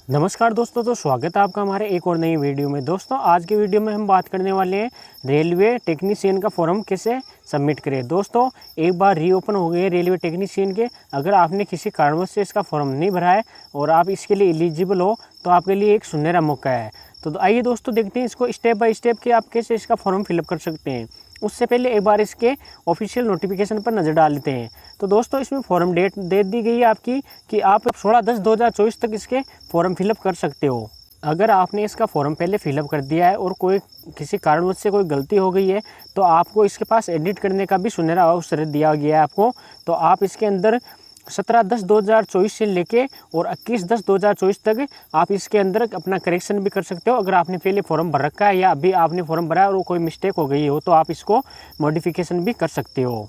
नमस्कार दोस्तों, तो स्वागत है आपका हमारे एक और नई वीडियो में। दोस्तों आज की वीडियो में हम बात करने वाले हैं रेलवे टेक्नीशियन का फॉर्म कैसे सबमिट करें। दोस्तों एक बार रीओपन हो गए रेलवे टेक्नीशियन के, अगर आपने किसी कारणवश से इसका फॉर्म नहीं भरा है और आप इसके लिए एलिजिबल हो तो आपके लिए एक सुनहरा मौका है। तो आइए दोस्तों देखते हैं इसको स्टेप बाय स्टेप कि आप कैसे इसका फॉर्म फिलअप कर सकते हैं। उससे पहले एक बार इसके ऑफिशियल नोटिफिकेशन पर नज़र डाल लेते हैं। तो दोस्तों इसमें फॉर्म डेट दे दी गई है आपकी कि आप 16/10/2024 तक इसके फॉर्म फिलअप कर सकते हो। अगर आपने इसका फॉर्म पहले फिलअप कर दिया है और कोई किसी कारणवश से कोई गलती हो गई है तो आपको इसके पास एडिट करने का भी सुनहरा अवसर दिया गया है आपको। तो आप इसके अंदर 17/10/2024 से लेके और 21/10/2024 तक आप इसके अंदर अपना करेक्शन भी कर सकते हो। अगर आपने पहले फॉर्म भर रखा है या अभी आपने फॉर्म भरा है और कोई मिस्टेक हो गई हो तो आप इसको मॉडिफिकेशन भी कर सकते हो।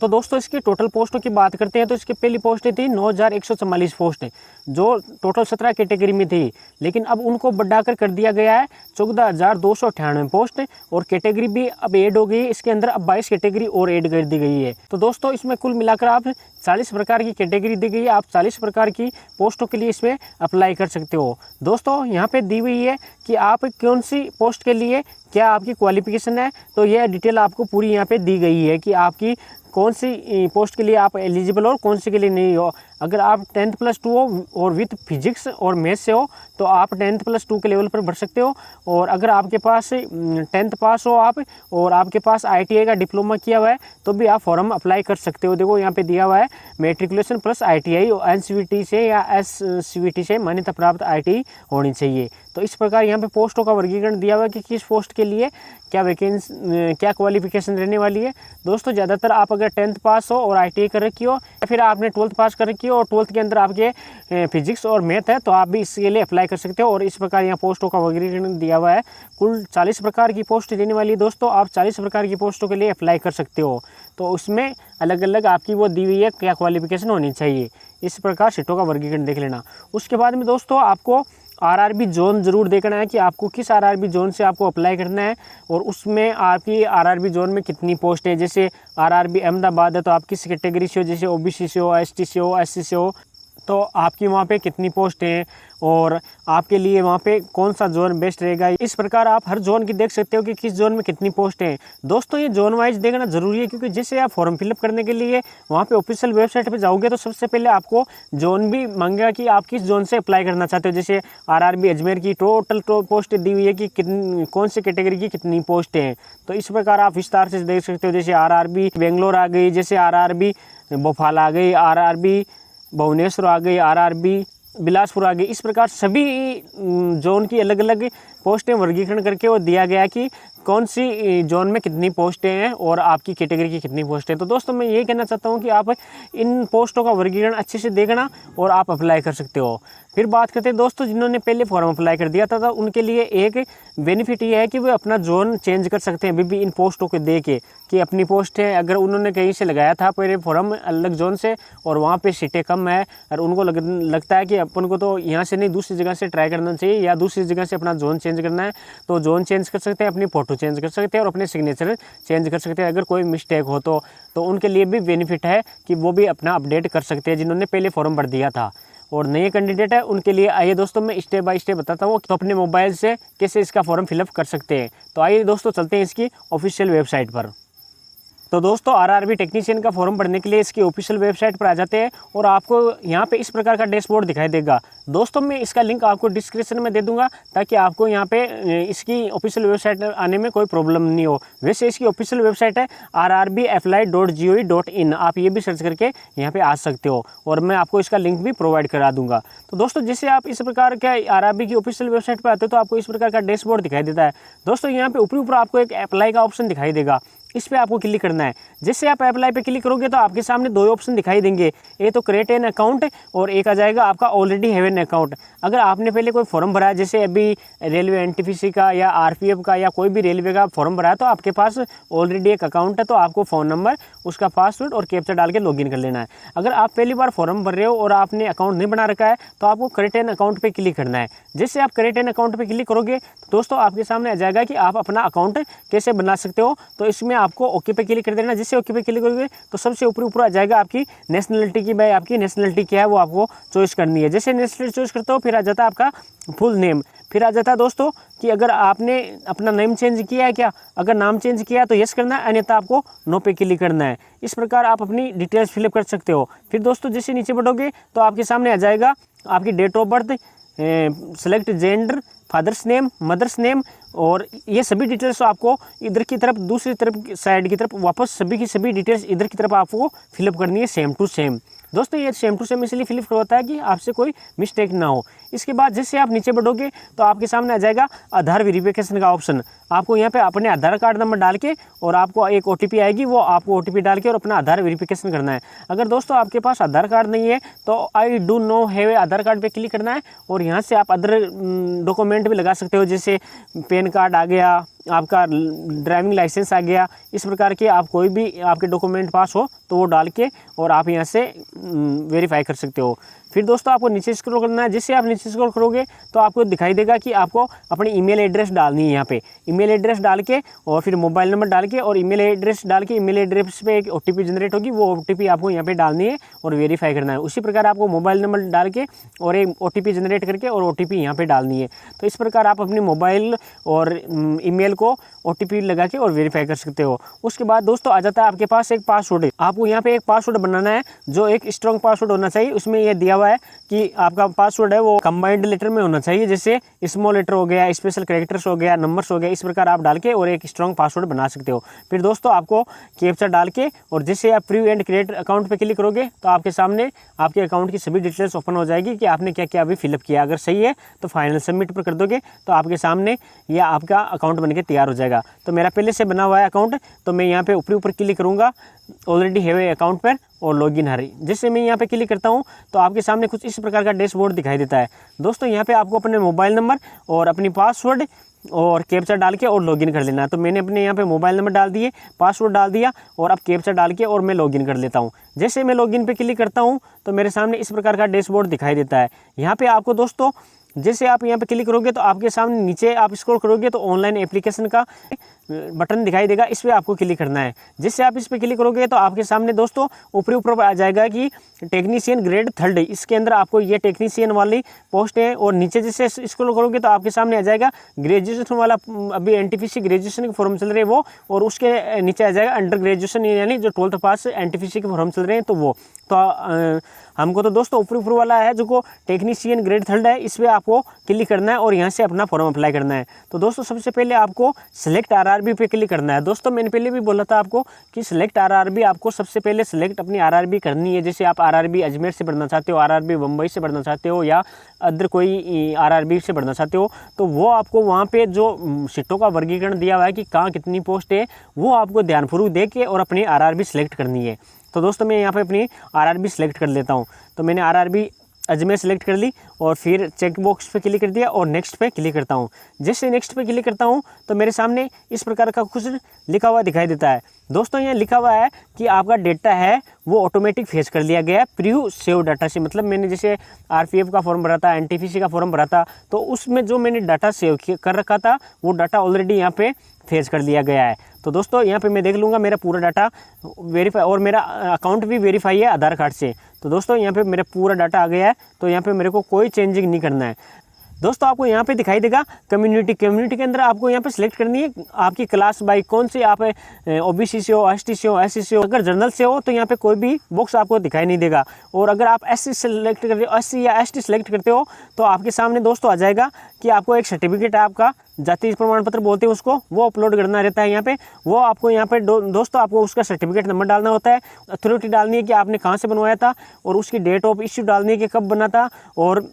तो दोस्तों इसकी टोटल पोस्टों की बात करते हैं तो इसकी पहली पोस्ट थी 9144 पोस्ट, जो टोटल 17 कैटेगरी में थी, लेकिन अब उनको बढ़ाकर कर दिया गया है 14,298 पोस्ट और कैटेगरी भी अब ऐड हो गई है। इसके अंदर अब 22 कैटेगरी और ऐड कर दी गई है। तो दोस्तों इसमें कुल मिलाकर आप 40 प्रकार की कैटेगरी दी गई है। आप 40 प्रकार की पोस्टों के लिए इसमें अप्लाई कर सकते हो। दोस्तों यहाँ पे दी हुई है कि आप कौन सी पोस्ट के लिए क्या आपकी क्वालिफिकेशन है, तो यह डिटेल आपको पूरी यहाँ पे दी गई है कि आपकी कौन सी पोस्ट के लिए आप एलिजिबल हो और कौन सी के लिए नहीं हो। अगर आप 10+2 हो और विथ फिजिक्स और मैथ से हो तो आप 10+2 के लेवल पर भर सकते हो। और अगर आपके पास 10th पास हो आप और आपके पास ITI का डिप्लोमा किया हुआ है तो भी आप फॉर्म अप्लाई कर सकते हो। देखो यहाँ पे दिया हुआ है मेट्रिकुलेशन प्लस ITI और NCVT से या SCVT से मान्यता प्राप्त ITI होनी चाहिए। तो इस प्रकार यहाँ पे पोस्टों का वर्गीकरण दिया हुआ है कि किस पोस्ट के लिए क्या वैकेंसी क्या क्वालिफिकेशन रहने वाली है। दोस्तों ज़्यादातर आप अगर 10th पास हो और ITI कर रखी हो या फिर आपने 12th पास कर रखी हो और 12th के अंदर आपके फिजिक्स और मैथ है तो आप भी इसके लिए अप्लाई कर सकते हो। और इस प्रकार यहाँ पोस्टों का वर्गीकरण दिया हुआ है। कुल 40 प्रकार की पोस्ट देने वाली है। दोस्तों आप 40 प्रकार की पोस्टों के लिए अप्लाई कर सकते हो। तो उसमें अलग अलग आपकी वो दी हुई है क्या क्वालिफिकेशन होनी चाहिए। इस प्रकार सीटों का वर्गीकरण देख लेना। उसके बाद में दोस्तों आपको RRB जोन ज़रूर देखना है कि आपको किस RRB जोन से आपको अप्लाई करना है और उसमें आपकी RRB जोन में कितनी पोस्ट है। जैसे RRB अहमदाबाद है तो आप किस कैटेगरी से हो, जैसे OBC से हो, ST से हो, SC से हो, तो आपकी वहाँ पे कितनी पोस्ट हैं और आपके लिए वहाँ पे कौन सा जोन बेस्ट रहेगा। इस प्रकार आप हर जोन की देख सकते हो कि किस जोन में कितनी पोस्ट हैं। दोस्तों ये जोन वाइज देखना ज़रूरी है क्योंकि जैसे आप फॉर्म फिलअप करने के लिए वहाँ पे ऑफिशियल वेबसाइट पे जाओगे तो सबसे पहले आपको जोन भी मांगेगा कि आप किस जोन से अप्लाई करना चाहते हो। जैसे RRB अजमेर की टोटल पोस्ट दी हुई है कि कितनी कौन से कैटेगरी की कितनी पोस्ट हैं। तो इस प्रकार आप विस्तार से देख सकते हो। जैसे RRB बेंगलोर आ गई, जैसे RRB भोपाल आ गई, RRB भुवनेश्वर आ गई, RRB बिलासपुर आ गई। इस प्रकार सभी जोन की अलग अलग पोस्टें वर्गीकरण करके वो दिया गया कि कौन सी जोन में कितनी पोस्टें हैं और आपकी कैटेगरी की कितनी पोस्टें हैं। तो दोस्तों मैं ये कहना चाहता हूँ कि आप इन पोस्टों का वर्गीकरण अच्छे से देखना और आप अप्लाई कर सकते हो। फिर बात करते हैं दोस्तों जिन्होंने पहले फॉर्म अप्लाई कर दिया था उनके लिए एक बेनिफिट ये है कि वे अपना जोन चेंज कर सकते हैं अभी भी इन पोस्टों को दे के कि अपनी पोस्ट है। अगर उन्होंने कहीं से लगाया था पहले फॉर्म अलग जोन से और वहाँ पे सीटें कम है और उनको लगता है कि अपन को तो यहाँ से नहीं दूसरी जगह से ट्राई करना चाहिए या दूसरी जगह से अपना जोन चेंज करना है, तो जोन चेंज कर सकते हैं, अपनी फ़ोटो चेंज कर सकते हैं और अपने सिग्नेचर चेंज कर सकते हैं। अगर कोई मिस्टेक हो तो उनके लिए भी बेनिफिट है कि वो भी अपना अपडेट कर सकते हैं जिन्होंने पहले फॉर्म भर दिया था। और नए कैंडिडेट है उनके लिए आइए दोस्तों मैं स्टेप बाय स्टेप बताता हूँ तो अपने मोबाइल से कैसे इसका फॉर्म फिलअप कर सकते हैं। तो आइए दोस्तों चलते हैं इसकी ऑफिशियल वेबसाइट पर। तो दोस्तों RRB टेक्नीशियन का फॉर्म भरने के लिए इसकी ऑफिशियल वेबसाइट पर आ जाते हैं और आपको यहाँ पे इस प्रकार का डैशबोर्ड दिखाई देगा। दोस्तों मैं इसका लिंक आपको डिस्क्रिप्शन में दे दूंगा ताकि आपको यहाँ पे इसकी ऑफिशियल वेबसाइट आने में कोई प्रॉब्लम नहीं हो। वैसे इसकी ऑफिशियल वेबसाइट है rrbapply.gov.in। आप ये भी सर्च करके यहाँ पे आ सकते हो और मैं आपको इसका लिंक भी प्रोवाइड करा दूंगा। तो दोस्तों जैसे आप इस प्रकार के RRB की ऑफिशियल वेबसाइट पर आते हो तो आपको इस प्रकार का डैशबोर्ड दिखाई देता है। दोस्तों यहाँ पे ऊपर आपको एक अप्लाई का ऑप्शन दिखाई देगा, इस पे आपको क्लिक करना है। जैसे आप अप्लाई पे क्लिक करोगे तो आपके सामने दो ऑप्शन दिखाई देंगे, एक तो क्रिएट एन अकाउंट और एक आ जाएगा आपका ऑलरेडी हैव एन अकाउंट। अगर आपने पहले कोई फॉर्म भरा है जैसे अभी रेलवे NTPC का या RPF का या कोई भी रेलवे का फॉर्म भरा है तो आपके पास ऑलरेडी एक अकाउंट है, तो आपको फ़ोन नंबर, उसका पासवर्ड और कैप्चा डाल के लॉगिन कर लेना है। अगर आप पहली बार फॉर्म भर रहे हो और आपने अकाउंट नहीं बना रखा है तो आपको क्रिएट एन अकाउंट पर क्लिक करना है। जैसे आप क्रिएट एन अकाउंट पर क्लिक करोगे तो दोस्तों आपके सामने आ जाएगा कि आप अपना अकाउंट कैसे बना सकते हो। तो इसमें आपको ओके पे क्लिक कर देना। जैसे ओके पे क्लिक करोगे तो सबसे ऊपर आ जाएगा आपकी नेशनलिटी की। भाई आपकी नेशनलिटी क्या है वो आपको चॉइस करनी है। जैसे नेशनलिटी चॉइस करते हो फिर आ जाता है आपका फुल नेम। फिर आ जाता है दोस्तों कि अगर आपने अपना नेम चेंज किया है क्या, अगर नाम चेंज किया है तो यस करना है, अन्यथा आपको नो पे क्लिक करना है। इस प्रकार आप अपनी डिटेल्स फिलअप कर सकते हो। फिर दोस्तों जैसे नीचे बढ़ोगे तो आपके सामने आ जाएगा आपकी date of birth, select gender, father's name, mother's name, और ये सभी डिटेल्स आपको इधर की तरफ दूसरी तरफ साइड की तरफ वापस सभी की सभी डिटेल्स इधर की तरफ आपको फिलअप करनी है सेम टू सेम। दोस्तों ये सेम टू सेम इसलिए फिलअप करवाता है कि आपसे कोई मिस्टेक ना हो। इसके बाद जैसे आप नीचे बढ़ोगे तो आपके सामने आ जाएगा आधार वेरिफिकेशन का ऑप्शन। आपको यहाँ पे अपने आधार कार्ड नंबर डाल के और आपको एक OTP आएगी, वो आपको OTP डाल के और अपना आधार वेरिफिकेशन करना है। अगर दोस्तों आपके पास आधार कार्ड नहीं है तो I do no have Aadhaar card पे क्लिक करना है और यहाँ से आप अदर डॉक्यूमेंट भी लगा सकते हो, जैसे पैन कार्ड आ गया, आपका ड्राइविंग लाइसेंस आ गया। इस प्रकार के आप कोई भी आपके डॉक्यूमेंट पास हो तो वो डाल के और आप यहाँ से वेरीफाई कर सकते हो। फिर दोस्तों आपको नीचे स्क्रॉल करना है। जैसे आप नीचे स्क्रॉल करोगे तो आपको दिखाई देगा कि आपको अपनी ईमेल एड्रेस डालनी है। यहाँ पे ईमेल एड्रेस डाल के और फिर मोबाइल नंबर डाल के और ईमेल एड्रेस डाल के ईमेल एड्रेस पे एक OTP जनरेट होगी, वो OTP आपको यहाँ पे डालनी है और वेरीफाई करना है। उसी प्रकार आपको मोबाइल नंबर डाल के और एक OTP जनरेट करके और OTP यहाँ पे डालनी है। तो इस प्रकार आप अपनी मोबाइल और ईमेल को OTP लगा के और वेरीफाई कर सकते हो। उसके बाद दोस्तों आ जाता है आपके पास एक पासवर्ड। आपको यहाँ पे एक पासवर्ड बनाना है जो एक स्ट्रॉन्ग पासवर्ड होना चाहिए। उसमें यह दिया हुआ है कि आपका पासवर्ड है वो कंबाइंड लेटर में होना चाहिए, जैसे स्मॉल लेटर हो गया, स्पेशल कैरेक्टर्स हो गया, नंबर्स हो गया। इस प्रकार आप डाल के और एक स्ट्रॉन्ग पासवर्ड बना सकते हो। फिर दोस्तों आपको कैप्चा डाल के और जैसे आप प्रीव्यू एंड क्रिएट अकाउंट पे क्लिक करोगे तो आपके सामने आपके अकाउंट की सभी डिटेल्स ओपन हो जाएगी कि आपने क्या क्या अभी फिलअप किया। अगर सही है तो फाइनल सबमिट पर कर दोगे तो आपके सामने यह आपका अकाउंट बनके तैयार हो जाएगा। तो मेरा पहले से बना हुआ है अकाउंट, तो मैं यहाँ पे ऊपर क्लिक करूँगा ऑलरेडी हैव ए अकाउंट पर और लॉगिन हरी। जैसे मैं यहाँ पे क्लिक करता हूँ तो आपके सामने कुछ इस प्रकार का डैशबोर्ड दिखाई देता है। दोस्तों यहाँ पे आपको अपने मोबाइल नंबर और अपनी पासवर्ड और कैप्चा डाल के और लॉगिन कर लेना है। तो मैंने अपने यहाँ पे मोबाइल नंबर डाल दिए, पासवर्ड डाल दिया और अब कैप्चा डाल के और मैं लॉगिन कर लेता हूँ। जैसे मैं लॉगिन पे क्लिक करता हूँ तो मेरे सामने इस प्रकार का डैशबोर्ड दिखाई देता है। यहाँ पे आपको दोस्तों जैसे आप यहाँ पे क्लिक करोगे तो आपके सामने नीचे आप स्क्रॉल करोगे तो ऑनलाइन एप्लीकेशन का बटन दिखाई देगा, इस पर आपको क्लिक करना है। जिससे आप इस पर क्लिक करोगे तो आपके सामने दोस्तों ऊपर आ जाएगा कि टेक्नीशियन ग्रेड 3rd। इसके अंदर आपको ये टेक्नीशियन वाली पोस्ट है और नीचे जैसे स्क्रॉल करोगे तो आपके सामने आ जाएगा ग्रेजुएशन वाला, अभी NTPC ग्रेजुएशन के फॉर्म चल रहे हैं वो, और उसके नीचे आ जाएगा अंडर ग्रेजुएशन यानी जो 12th पास NTPC के फॉर्म चल रहे हैं तो वो। तो हमको तो दोस्तों ऊपर वाला है जो को टेक्नीशियन ग्रेड 3rd है, इस पर आपको क्लिक करना है और यहाँ से अपना फॉर्म अप्लाई करना है। तो दोस्तों सबसे पहले आपको सेलेक्ट RRB पे क्लिक करना है। दोस्तों मैंने पहले भी बोला था आपको कि सेलेक्ट RRB, आपको सबसे पहले सेलेक्ट अपनी RRB करनी है। जैसे आप RRB अजमेर से पढ़ना चाहते हो, RRB बम्बई से पढ़ना चाहते हो या अदर कोई RRB से पढ़ना चाहते हो, तो वो आपको वहाँ पे जो सीटों का वर्गीकरण दिया हुआ है कि कहाँ कितनी पोस्ट है वो आपको ध्यानपूर्वक देख के और अपनी RRB सेलेक्ट करनी है। तो दोस्तों मैं यहाँ पे अपनी RRB सेलेक्ट कर लेता हूँ। तो मैंने RRB अजमेर सेलेक्ट कर ली और फिर चेक बॉक्स पे क्लिक कर दिया और नेक्स्ट पे क्लिक करता हूँ। जैसे नेक्स्ट पे क्लिक करता हूँ तो मेरे सामने इस प्रकार का कुछ लिखा हुआ दिखाई देता है। दोस्तों यहाँ लिखा हुआ है कि आपका डेटा है वो ऑटोमेटिक फेच कर लिया गया है प्रीव्यू सेव डाटा से। मतलब मैंने जैसे RPF का फॉर्म भरा था, NTPC का फॉर्म भरा था, तो उसमें जो मैंने डाटा सेव कर रखा था वो डाटा ऑलरेडी यहाँ पे फेच कर लिया गया है। तो दोस्तों यहाँ पे मैं देख लूँगा मेरा पूरा डाटा वेरीफाई, और मेरा अकाउंट भी वेरीफाई है आधार कार्ड से। तो दोस्तों यहाँ पे मेरा पूरा डाटा आ गया है, तो यहाँ पे मेरे को कोई चेंजिंग नहीं करना है। दोस्तों आपको यहाँ पे दिखाई देगा कम्युनिटी के अंदर आपको यहाँ पे सिलेक्ट करनी है आपकी क्लास बाई कौन सी, आप OBC से हो, ST से हो, SC से हो। अगर जनरल से हो तो यहाँ पे कोई भी बॉक्स आपको दिखाई नहीं देगा, और अगर आप SC सेलेक्ट करते हो, SC या ST सेलेक्ट करते हो तो आपके सामने दोस्तों आ जाएगा कि आपको एक सर्टिफिकेट है, आपका जाति प्रमाण पत्र बोलते हैं उसको, वो अपलोड करना रहता है यहाँ पे। वो आपको यहाँ पे दोस्तों आपको उसका सर्टिफिकेट नंबर डालना होता है, अथॉरिटी डालनी है कि आपने कहाँ से बनवाया था, और उसकी डेट ऑफ इश्यू डालनी है कि कब बना था। और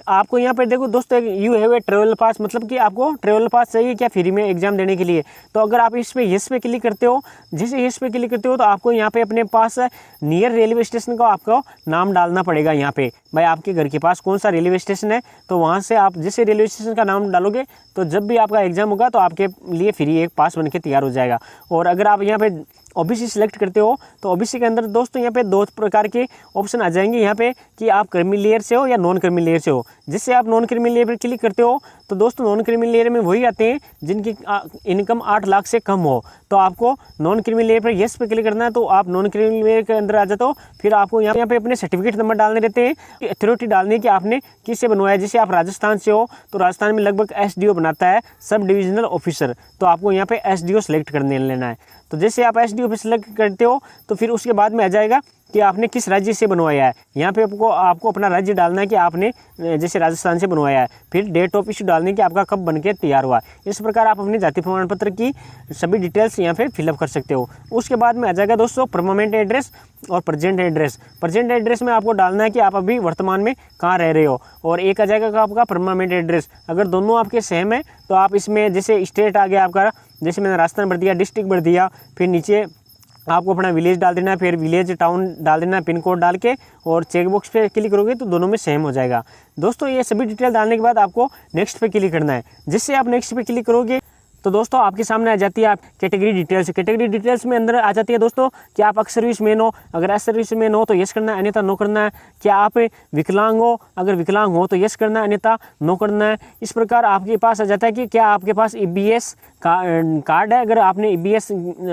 आपको यहाँ पे देखो दोस्तों यू हैव ए ट्रेवल पास, मतलब कि आपको ट्रेवल पास चाहिए क्या फ्री में एग्जाम देने के लिए। तो अगर आप इस पे येस पे क्लिक करते हो, जैसे येस पे क्लिक करते हो तो आपको यहाँ पे अपने पास नियर रेलवे स्टेशन का आपको नाम डालना पड़ेगा। यहाँ पे भाई आपके घर के पास कौन सा रेलवे स्टेशन है, तो वहाँ से आप जैसे रेलवे स्टेशन का नाम डालोगे तो जब भी आपका एग्जाम होगा तो आपके लिए फ्री एक पास बन के तैयार हो जाएगा। और अगर आप यहाँ पे ओबीसी सिलेक्ट करते हो तो ओबीसी के अंदर दोस्तों यहाँ पे 2 प्रकार के ऑप्शन आ जाएंगे यहाँ पे कि आप क्रीमी लेयर से हो या नॉन क्रीमी लेयर से हो। जिससे आप नॉन क्रीमी लेयर पर क्लिक करते हो तो दोस्तों नॉन क्रीमी लेयर में वही आते हैं जिनकी इनकम 8 लाख से कम हो। तो आपको नॉन क्रीमी लेयर पर येस पे क्लिक करना है, तो आप नॉन क्रीमी लेयर के अंदर आ जाते हो। फिर आपको यहाँ पे अपने सर्टिफिकेट नंबर डालने रहते हैं, अथॉरिटी डालनी है कि आपने किससे बनवाया। जैसे आप राजस्थान से हो तो राजस्थान में लगभग SDO बनाता है, सब डिविजनल ऑफिसर, तो आपको यहाँ पे SDO सेलेक्ट करने लेना है। तो जैसे आप SDO पे सेलेक्ट करते हो तो फिर उसके बाद में आ जाएगा कि आपने किस राज्य से बनवाया है। यहाँ पे आपको अपना राज्य डालना है कि आपने जैसे राजस्थान से बनवाया है। फिर डेट ऑफ इशू डालनी है कि आपका कब बनके तैयार हुआ। इस प्रकार आप अपने जाति प्रमाण पत्र की सभी डिटेल्स यहाँ पे फिलअप कर सकते हो। उसके बाद में आ जाएगा दोस्तों परमानेंट एड्रेस और प्रेजेंट एड्रेस। प्रेजेंट एड्रेस में आपको डालना है कि आप अभी वर्तमान में कहाँ रह रहे हो, और एक आ जाएगा आपका परमानेंट एड्रेस। अगर दोनों आपके सेम है तो आप इसमें जैसे स्टेट आ गया आपका, जैसे मैंने राजस्थान भर दिया, डिस्ट्रिक्ट भर दिया, फिर नीचे आपको अपना विलेज डाल देना है, फिर विलेज टाउन डाल देना है पिन कोड डाल के, और चेकबॉक्स पे क्लिक करोगे तो दोनों में सेम हो जाएगा। दोस्तों ये सभी डिटेल डालने के बाद आपको नेक्स्ट पे क्लिक करना है। जिससे आप नेक्स्ट पे क्लिक करोगे तो दोस्तों आपके सामने आ जाती है आप कैटेगरी डिटेल्स। कैटेगरी डिटेल्स में अंदर आ जाती है दोस्तों कि आप एक्स सर्विसमैन हो, अगर एक्स सर्विसमैन हो तो यस करना है, अन्यथा नो करना है। क्या आप विकलांग हो, अगर विकलांग हो तो यस करना है, अन्यथा नो करना है। इस प्रकार आपके पास आ जाता है कि क्या आपके पास EBS कार्ड है, अगर आपने EBS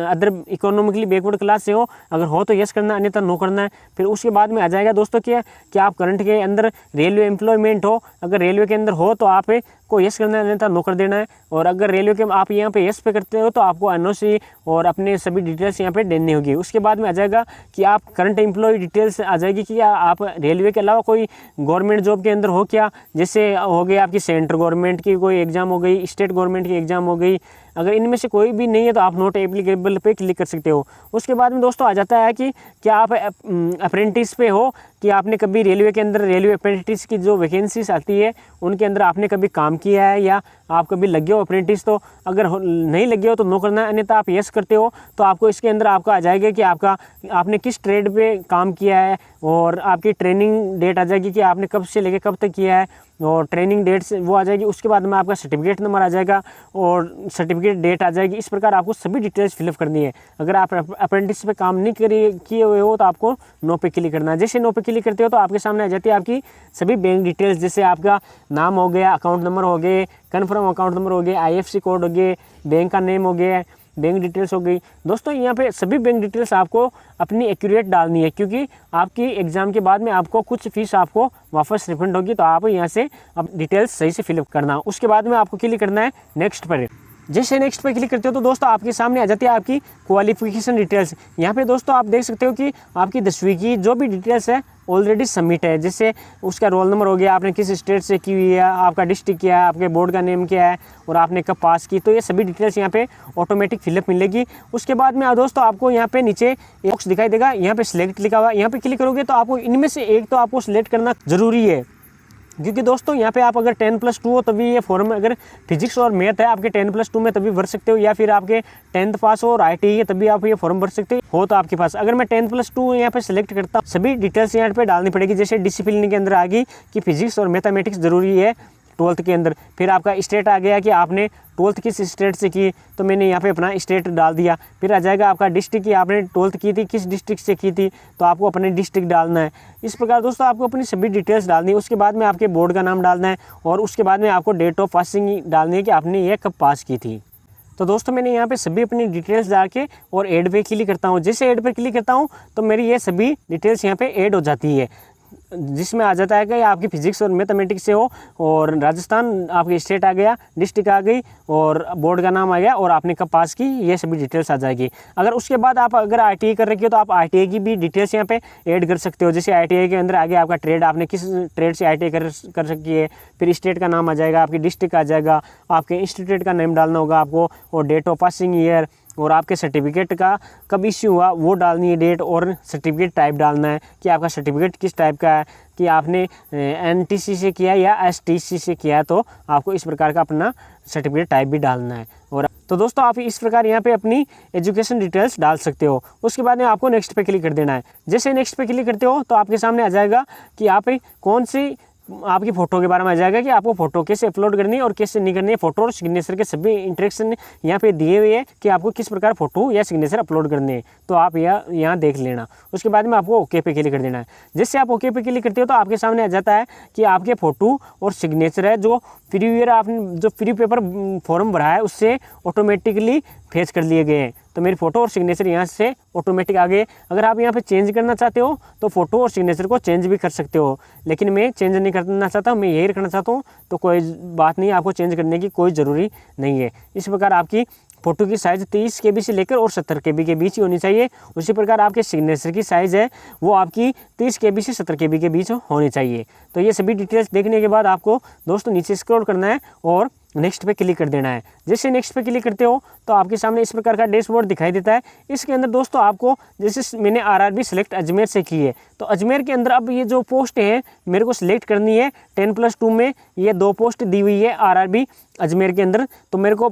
other economically backward class से हो, अगर हो तो यस करना है, अन्यथा नो करना है। फिर उसके बाद में आ जाएगा दोस्तों कि आप करंट के अंदर रेलवे एम्प्लॉयमेंट हो, अगर रेलवे के अंदर हो तो आप को यस करना है, अन्यथा नो कर देना है। और अगर रेलवे के आप यहाँ पे यस पे करते हो तो आपको NOC और अपने सभी डिटेल्स यहाँ पे देनी होगी। उसके बाद में आ जाएगा कि आप करंट एम्प्लॉय डिटेल्स आ जाएगी कि आप रेलवे के अलावा कोई गवर्नमेंट जॉब के अंदर हो क्या। जैसे हो गई आपकी सेंट्रल गवर्नमेंट की कोई एग्ज़ाम हो गई, स्टेट गवर्नमेंट की एग्ज़ाम हो गई। अगर इनमें से कोई भी नहीं है तो आप नॉट एप्लीकेबल पे क्लिक कर सकते हो। उसके बाद में दोस्तों आ जाता है कि क्या आप अप्रेंटिस पे हो, कि आपने कभी रेलवे के अंदर रेलवे अप्रेंटिस की जो वैकेंसीज आती है उनके अंदर आपने कभी काम किया है या आप कभी लगे हो अप्रेंटिस। तो अगर नहीं लगे हो तो नो करना है, अन्यथा आप यस करते हो तो आपको इसके अंदर आपका आ जाएगा कि आपने किस ट्रेड पे काम किया है, और आपकी ट्रेनिंग डेट आ जाएगी कि आपने कब से लेके कब तक किया है, और ट्रेनिंग डेट से वो आ जाएगी। उसके बाद में आपका सर्टिफिकेट नंबर आ जाएगा और सर्टिफिकेट डेट आ जाएगी। इस प्रकार आपको सभी डिटेल्स फिलअप करनी है। अगर आप अप्रेंटिस पे काम नहीं किए हुए हो तो आपको नो पे क्लिक करना है। जैसे नो पे क्लिक करते हो तो आपके सामने आ जाती है आपकी सभी बैंक डिटेल्स, जैसे आपका नाम हो गया, अकाउंट नंबर हो गए, कन्फर्म अकाउंट नंबर हो गया, IFSC कोड हो गए, बैंक का नेम हो गया, बैंक डिटेल्स हो गई। दोस्तों यहाँ पे सभी बैंक डिटेल्स आपको अपनी एक्यूरेट डालनी है, क्योंकि आपकी एग्ज़ाम के बाद में आपको कुछ फीस आपको वापस रिफंड होगी। तो आप यहाँ से अब डिटेल्स सही से फिलअप करना। उसके बाद में आपको क्लिक करना है नेक्स्ट पर। जैसे नेक्स्ट पे क्लिक करते हो तो दोस्तों आपके सामने आ जाती है आपकी क्वालिफिकेशन डिटेल्स। यहाँ पे दोस्तों आप देख सकते हो कि आपकी 10वीं की जो भी डिटेल्स है ऑलरेडी सबमिट है। जैसे उसका रोल नंबर हो गया, आपने किस स्टेट से की हुई है, आपका डिस्ट्रिक्ट क्या है, आपके बोर्ड का नेम क्या है, और आपने कब पास की। तो ये सभी डिटेल्स यहाँ पे ऑटोमेटिक फिलअप मिलेगी। उसके बाद में दोस्तों आपको यहाँ पे नीचे एक बॉक्स दिखाई देगा, यहाँ पे सिलेक्ट लिखा हुआ है। यहाँ पे क्लिक करोगे तो आपको इनमें से एक तो आपको सिलेक्ट करना जरूरी है, क्योंकि दोस्तों यहाँ पे आप अगर 10+2 हो तभी ये फॉर्म, अगर फिजिक्स और मैथ है आपके 10+2 में तभी भर सकते हो, या फिर आपके 10th पास हो और ITI है तभी आप ये फॉर्म भर सकते हो तो आपके पास। अगर मैं 10+2 यहाँ पे सिलेक्ट करता हूँ, सभी डिटेल्स यहाँ पे डालनी पड़ेगी। जैसे डिसिप्लिन के अंदर आ गई कि फिजिक्स और मैथमेटिक्स ज़रूरी है 12th के अंदर। फिर आपका स्टेट आ गया कि आपने 12th किस स्टेट से की, तो मैंने यहाँ पे अपना स्टेट डाल दिया। फिर आ जाएगा आपका डिस्ट्रिक्ट की आपने 12th की थी किस डिस्ट्रिक्ट से की थी, तो आपको अपने डिस्ट्रिक्ट डालना है। इस प्रकार दोस्तों आपको अपनी सभी डिटेल्स डालनी है। उसके बाद में आपके बोर्ड का नाम डालना है, और उसके बाद में आपको डेट ऑफ पासिंग डालनी है कि आपने ये कब पास की थी। तो दोस्तों मैंने यहाँ पे सभी अपनी डिटेल्स डाल के और ऐड पे क्लिक करता हूँ। जैसे ऐड पे क्लिक करता हूँ तो मेरी ये सभी डिटेल्स यहाँ पे ऐड हो जाती है, जिसमें आ जाता है कि आपकी फिजिक्स और मैथमेटिक्स से हो, और राजस्थान आपकी स्टेट आ गया, डिस्ट्रिक्ट आ गई, और बोर्ड का नाम आ गया, और आपने कब पास की, ये सभी डिटेल्स आ जाएगी। अगर उसके बाद आप अगर ITI कर रखी हो तो आप ITI की भी डिटेल्स यहाँ पे ऐड कर सकते हो। जैसे ITI के अंदर आ गया आपका ट्रेड, आपने किस ट्रेड से ITI कर सकी है, फिर स्टेट का नाम आ जाएगा, आपकी डिस्ट्रिक्ट आ जाएगा, आपके इंस्टीट्यूट का नेम डालना होगा आपको, और डेट ऑफ पासिंग ईयर, और आपके सर्टिफिकेट का कब इश्यू हुआ वो डालनी है डेट, और सर्टिफिकेट टाइप डालना है कि आपका सर्टिफिकेट किस टाइप का है, कि आपने NTC से किया या STC से किया, तो आपको इस प्रकार का अपना सर्टिफिकेट टाइप भी डालना है। और तो दोस्तों आप इस प्रकार यहाँ पे अपनी एजुकेशन डिटेल्स डाल सकते हो। उसके बाद में आपको नेक्स्ट पे क्लिक कर देना है। जैसे नेक्स्ट पे क्लिक करते हो तो आपके सामने आ जाएगा कि आप कौन सी आपकी फ़ोटो के बारे में आ जाएगा कि आपको फ़ोटो कैसे अपलोड करनी है और कैसे नहीं करनी है। फ़ोटो और सिग्नेचर के सभी इंस्ट्रक्शन यहाँ पे दिए हुए हैं कि आपको किस प्रकार फ़ोटो या सिग्नेचर अपलोड करने हैं, तो आप यहाँ देख लेना। उसके बाद में आपको ओके पे क्लिक कर देना है। जैसे आप ओके पे क्लिक करते हो तो आपके सामने आ जाता है कि आपके फ़ोटो और सिग्नेचर है जो प्रीवियर आपने जो प्री पेपर फॉर्म भरा है उससे ऑटोमेटिकली फेच कर लिए गए हैं। तो मेरी फ़ोटो और सिग्नेचर यहाँ से ऑटोमेटिक आ गए। अगर आप यहाँ पे चेंज करना चाहते हो तो फ़ोटो और सिग्नेचर को चेंज भी कर सकते हो, लेकिन मैं चेंज नहीं करना चाहता हूँ, मैं यही रखना चाहता हूँ। तो कोई बात नहीं, आपको चेंज करने की कोई ज़रूरी नहीं है। इस प्रकार आपकी फ़ोटो की साइज़ 30 KB से लेकर और 70 KB के बीच ही होनी चाहिए। उसी प्रकार आपके सिग्नेचर की साइज़ है वो आपकी 30 KB से 70 KB के बीच होनी चाहिए। तो ये सभी डिटेल्स देखने के बाद आपको दोस्तों नीचे स्क्रॉल करना है और नेक्स्ट पे क्लिक कर देना है। जैसे नेक्स्ट पे क्लिक करते हो तो आपके सामने इस प्रकार का डैशबोर्ड दिखाई देता है। इसके अंदर दोस्तों आपको जैसे मैंने RRB सेलेक्ट अजमेर से की है, तो अजमेर के अंदर अब ये जो पोस्ट है मेरे को सिलेक्ट करनी है। 10+2 में ये 2 पोस्ट दी हुई है RRB अजमेर के अंदर, तो मेरे को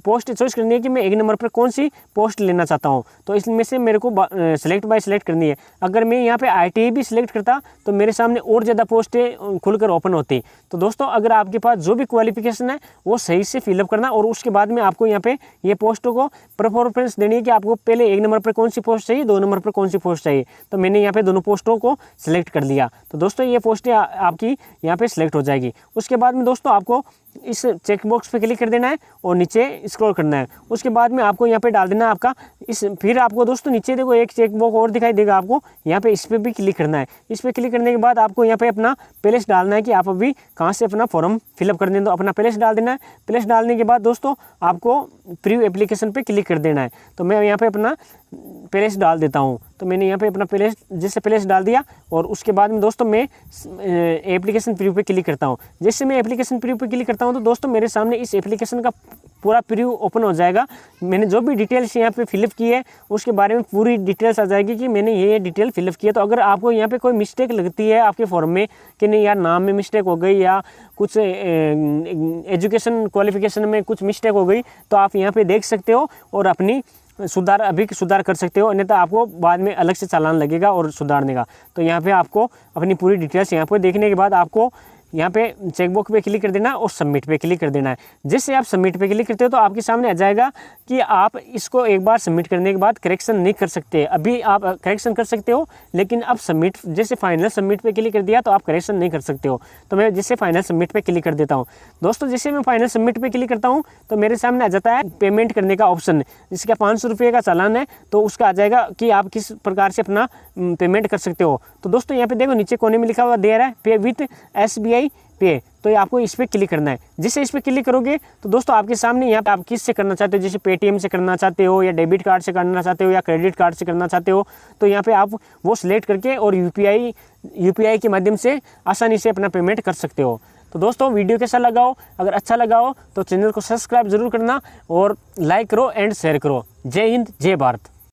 पोस्ट चॉइस करनी है कि मैं 1 नंबर पर कौन सी पोस्ट लेना चाहता हूँ। तो इसमें से मेरे को सेलेक्ट बाय सेलेक्ट करनी है। अगर मैं यहाँ पे ITI भी सिलेक्ट करता तो मेरे सामने और ज़्यादा पोस्टें खुलकर ओपन होती। तो दोस्तों अगर आपके पास जो भी क्वालिफिकेशन है वो सही से फिलअप करना और उसके बाद में आपको यहाँ पे ये पोस्टों को प्रेफरेंस देनी है कि आपको पहले 1 नंबर पर कौन सी पोस्ट चाहिए, 2 नंबर पर कौन सी पोस्ट चाहिए। तो मैंने यहाँ पे दोनों पोस्टों को सिलेक्ट कर लिया। तो दोस्तों ये पोस्टें आपकी यहाँ पे सिलेक्ट हो जाएगी। उसके बाद में दोस्तों आपको इस चेक बॉक्स पे क्लिक कर देना है और नीचे स्क्रॉल करना है। उसके बाद में आपको यहाँ पे डाल देना है आपका फिर आपको दोस्तों नीचे देखो एक चेक बॉक्स और दिखाई देगा आपको, यहाँ पे इस पर भी क्लिक करना है। इस पर क्लिक करने के बाद आपको यहाँ पे अपना प्लेस डालना है कि आप अभी कहाँ से अपना फॉर्म फिलअप कर दें, तो अपना प्लेस डाल देना है। प्लेस डालने के बाद दोस्तों आपको प्रीव्यू एप्लीकेशन पे क्लिक कर देना है। तो मैं यहाँ पे अपना प्लेस डाल देता हूँ। तो मैंने यहाँ पे अपना प्लेस जैसे प्लेस डाल दिया और उसके बाद में दोस्तों मैं एप्लीकेशन प्रीव्यू पे क्लिक करता हूँ। जैसे मैं एप्लीकेशन प्रीव्यू पे क्लिक करता हूँ तो दोस्तों मेरे सामने इस एप्लीकेशन का पूरा प्रीव्यू ओपन हो जाएगा। मैंने जो भी डिटेल्स यहाँ पे फिलअप की है उसके बारे में पूरी डिटेल्स आ जाएगी कि मैंने ये डिटेल फिलअप की है। तो अगर आपको यहाँ पे कोई मिस्टेक लगती है आपके फॉर्म में कि नहीं यार नाम में मिस्टेक हो गई या कुछ एजुकेशन क्वालिफिकेशन में कुछ मिस्टेक हो गई, तो आप यहाँ पे देख सकते हो और अपनी सुधार कर सकते हो, अन्यथा आपको बाद में अलग से चालान लगेगा और सुधारने का। तो यहाँ पे आपको अपनी पूरी डिटेल्स यहाँ पे देखने के बाद आपको यहाँ पे चेकबॉक्स पे क्लिक कर देना और सबमिट पे क्लिक कर देना है। जैसे आप सबमिट पे क्लिक करते हो तो आपके सामने आ जाएगा कि आप इसको एक बार सबमिट करने के बाद करेक्शन नहीं कर सकते। अभी आप करेक्शन कर सकते हो, लेकिन अब सबमिट जैसे फाइनल सबमिट पे क्लिक कर दिया तो आप करेक्शन नहीं कर सकते हो। तो मैं जैसे फाइनल सबमिट पे क्लिक कर देता हूँ। दोस्तों जैसे मैं फाइनल सबमिट पे क्लिक करता हूँ तो मेरे सामने आ जाता है पेमेंट करने का ऑप्शन, जिसका 500 रुपये का चालान है। तो उसका आ जाएगा कि आप किस प्रकार से अपना पेमेंट कर सकते हो। तो दोस्तों यहाँ पे देखो नीचे कोने में लिखा हुआ दे रहा है पे विथ SBI पे, तो आपको इस पर क्लिक करना है। जैसे इस पर क्लिक करोगे तो दोस्तों आपके सामने यहाँ पे आप किस से करना चाहते हो, जैसे पेटीएम से करना चाहते हो या डेबिट कार्ड से करना चाहते हो या क्रेडिट कार्ड से करना चाहते हो, तो यहाँ पे आप वो सिलेक्ट करके और यूपीआई के माध्यम से आसानी से अपना पेमेंट कर सकते हो। तो दोस्तों वीडियो कैसा लगा हो, अगर अच्छा लगा हो तो चैनल को सब्सक्राइब जरूर करना और लाइक करो एंड शेयर करो। जय हिंद, जय भारत।